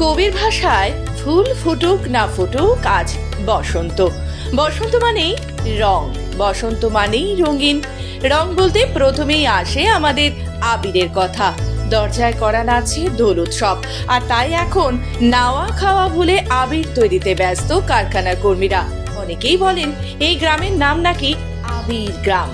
কবির ভাষায় ফুল ফুটুক না ফুটুক আজ বসন্ত। বসন্ত মানেই রং, বসন্ত মানেই রঙিন। রং বলতে প্রথমেই আসে আমাদের আবিরের কথা। দরজায় করা নাচে দোল উৎসব, আর তাই এখন নাওয়া খাওয়া ভুলে আবির তৈরিতে ব্যস্ত কারখানার কর্মীরা। অনেকেই বলেন এই গ্রামের নাম নাকি আবির গ্রাম।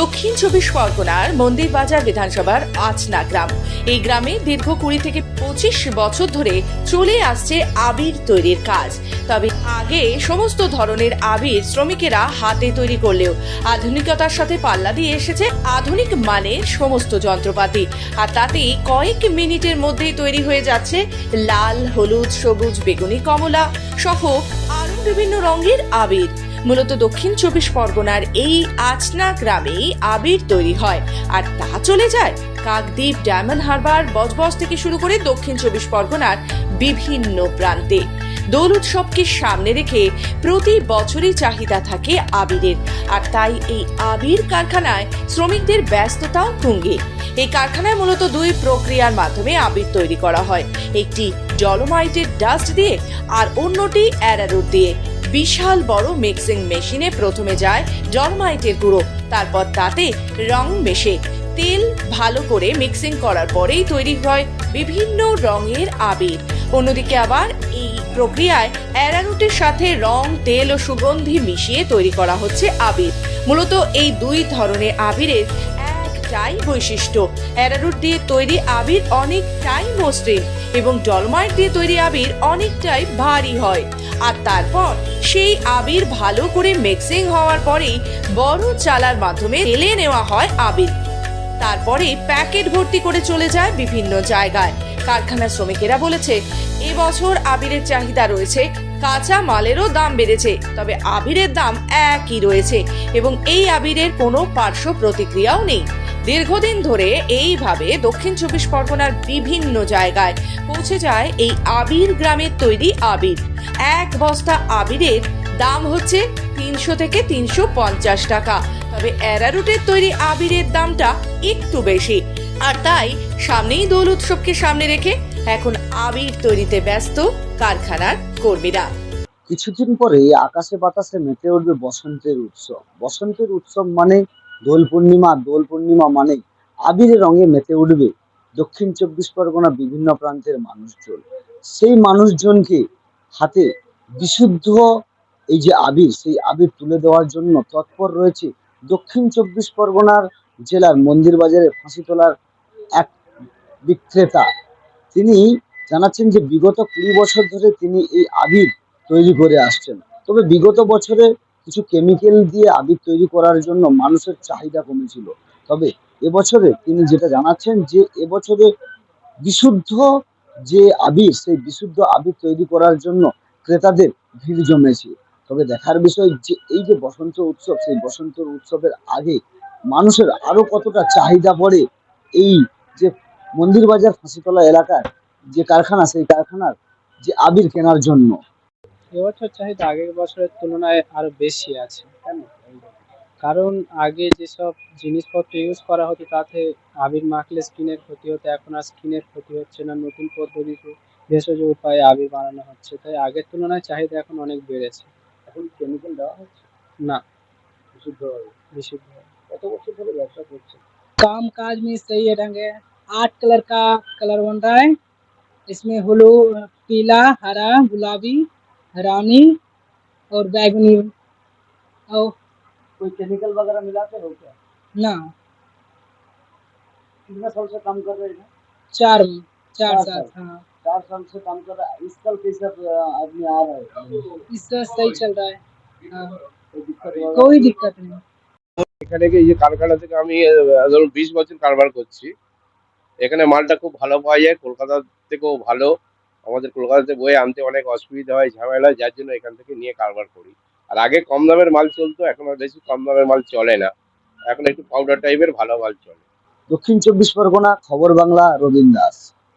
দক্ষিণ ২৪ পরগনার মন্দির বাজার বিধানসভার আচনা গ্রাম। এই গ্রামে দীর্ঘ ২০ থেকে ২৫ বছর ধরে চলে আসছে আবির তৈরির কাজ। তবে আগে সমস্ত ধরনের আবির শ্রমিকেরা হাতে তৈরি করলেও আধুনিকতার সাথে পাল্লা দিয়ে এসেছে আধুনিক মানের সমস্ত যন্ত্রপাতি। আর তাতেই কয়েক মিনিটের মধ্যেই তৈরি হয়ে যাচ্ছে লাল, হলুদ, সবুজ, বেগুনি, কমলা সহ আরো বিভিন্ন রঙের আবির। মূলত দক্ষিণ ২৪ পরগনার এই আচনা গ্রামেই আবির তৈরি হয়, আর তা চলে যায় কাকদ্বীপ, ডায়মন্ড হারবার, বজবজ থেকে শুরু করে দক্ষিণ ২৪ পরগনার বিভিন্ন প্রান্তে। দোল উৎসবকে সামনে রেখে প্রতি বছরই চাহিদা থাকে আবিরের, আর তাই এই আবির কারখানায় শ্রমিকদের ব্যস্ততাও তুঙ্গে। এই কারখানায় মূলত দুই প্রক্রিয়ার মাধ্যমে আবির তৈরি করা হয়, একটি ডলোমাইটের ডাস্ট দিয়ে আর অন্যটি অ্যারারুট দিয়ে। বিশাল বড় মিক্সিং মেশিনে প্রথমে যায় ডলোমাইটের গুঁড়ো, তারপর তাতে রং মেশে তেল ভালো করে মিক্সিং করার পরেই তৈরি হয় বিভিন্ন রঙের আবির। অন্যদিকে আবার এই প্রক্রিয়ায় অ্যারারুটের সাথে রং, তেল ও সুগন্ধি মিশিয়ে তৈরি করা হচ্ছে আবির। মূলত এই দুই ধরনের আবিরের একটাই বৈশিষ্ট্য, অ্যারারুট দিয়ে তৈরি আবির অনেকটাই মসৃণ এবং ডলোমাইট দিয়ে তৈরি আবির অনেকটাই ভারী হয়। আর তারপর সেই আবির ভালো করে মিক্সিং হওয়ার পরেই বড় চালার মাধ্যমে ঢেলে নেওয়া হয় আবির। তারপরে প্যাকেট ভর্তি করে চলে যায় বিভিন্ন জায়গায়। কারখানার শ্রমিকেরা বলেছে এবছর আবিরের চাহিদা রয়েছে, কাঁচা মালেরও দাম বেড়েছে, তবে আবিরের দাম একই রয়েছে এবং এই আবিরের কোনো পার্শ্ব প্রতিক্রিয়াও নেই। দীর্ঘদিন ধরে এইভাবে দক্ষিণ ২৪ পরগনার বিভিন্ন জায়গায় পৌঁছে যায় এই আবির গ্রামের তৈরি আবির। এক বস্তা আবিরের দাম হচ্ছে ৩০০ থেকে ৩৫০ টাকা, তবে অ্যারারুটের তৈরি আবিরের দামটা একটু বেশি। আর তাই সামনেই দোল উৎসবকে সামনে রেখে এখন আবির তৈরিতে ব্যস্ত কারখানার কর্মীরা। কিছুদিন পরে আকাশে বাতাসে মেতে উঠবে বসন্তের উৎসব। বসন্তের উৎসব মানে দোল পূর্ণিমা, দোল পূর্ণিমা মানে আবিরের রঙে মেতে উঠবে দক্ষিণ ২৪ পরগনা বিভিন্ন প্রান্তের মানুষজন। সেই মানুষজনকে হাতে বিশুদ্ধ এই যে আবির, সেই আবির তুলে দেওয়ার জন্য তৎপর রয়েছে দক্ষিণ ২৪ পরগনার জেলার মন্দির বাজারে ফাঁসিতলার এক বিক্রেতা। তিনি জানাচ্ছেন যে বিগত ২০ বছর ধরে তিনি এই আবির তৈরি করে আসছেন। তবে বিগত বছরে কিছু কেমিক্যাল দিয়ে আবির তৈরি করার জন্য মানুষের চাহিদা কমেছিল। তবে এবছরে তিনি যেটা জানাচ্ছেন যে এবছরে বিশুদ্ধ যে আবির, সেই বিশুদ্ধ আবির তৈরি করার জন্য ক্রেতাদের ভিড় জমেছে। তবে দেখার বিষয় যে এই যে বসন্ত উৎসব, সেই বসন্ত উৎসবের আগে মানুষের আরো কতটা চাহিদা পড়ে এই যে মন্দির বাজার ফাঁসিতলা এলাকার যে কারখানা, সেই কারখানার যে আবির কেনার জন্য। এবছর চাহিদা আগের বছরের তুলনায় আরো বেশি আছে। কেন? কারণ আগে যেসব জিনিসপত্র ইউজ করা হতো তাতে আবির মাখলে স্কিনের ক্ষতি হতো, এখন আর স্কিনের ক্ষতি হচ্ছে না। নতুন পদ্ধতিতে ভেষজ উপায়ে আবির বানানো হচ্ছে, তাই আগের তুলনায় চাহিদা এখন অনেক বেড়েছে। এখন কেমিক্যাল দেওয়া হচ্ছে না, বিশুদ্ধভাবে। বিশুদ্ধ। কত বছর ধরে ব্যবসা করছে? काम काज में सही है ढंग है। 8 कलर का कलर बन रहा है, इसमें ब्लू, पीला, हरा, गुलाबी, रानी और बैगनी। और कोई केमिकल वगैरह मिलाते हो क्या? ना, कितने साल से काम कर रहे हैं? चार चार चार साल। साल। हाँ, 4 साल से काम कर रहा है। इस साल कैसे आदमी आ रहा है? इससे सही चल रहा है। हाँ, कोई दिक्कत वगैरह? कोई दिक्कत नहीं। এখানে এই যে কারখানা থেকে আমি ধরুন 20 বছর কারবার করছি। এখানে মালটা খুব ভালো পাওয়া যায়, কলকাতার থেকেও ভালো। আমাদের কলকাতাতে বয়ে আনতে অনেক অসুবিধা হয়, ঝামেলা হয়, যার জন্য এখান থেকে নিয়ে কারবার করি। আর আগে কম দামের মাল চলতো, এখন আর বেশি কম দামের মাল চলে না, এখন একটু পাউডার টাইপের ভালো মাল চলে। দক্ষিণ ২৪ পরগনা, খবর বাংলা, রবীন দাস।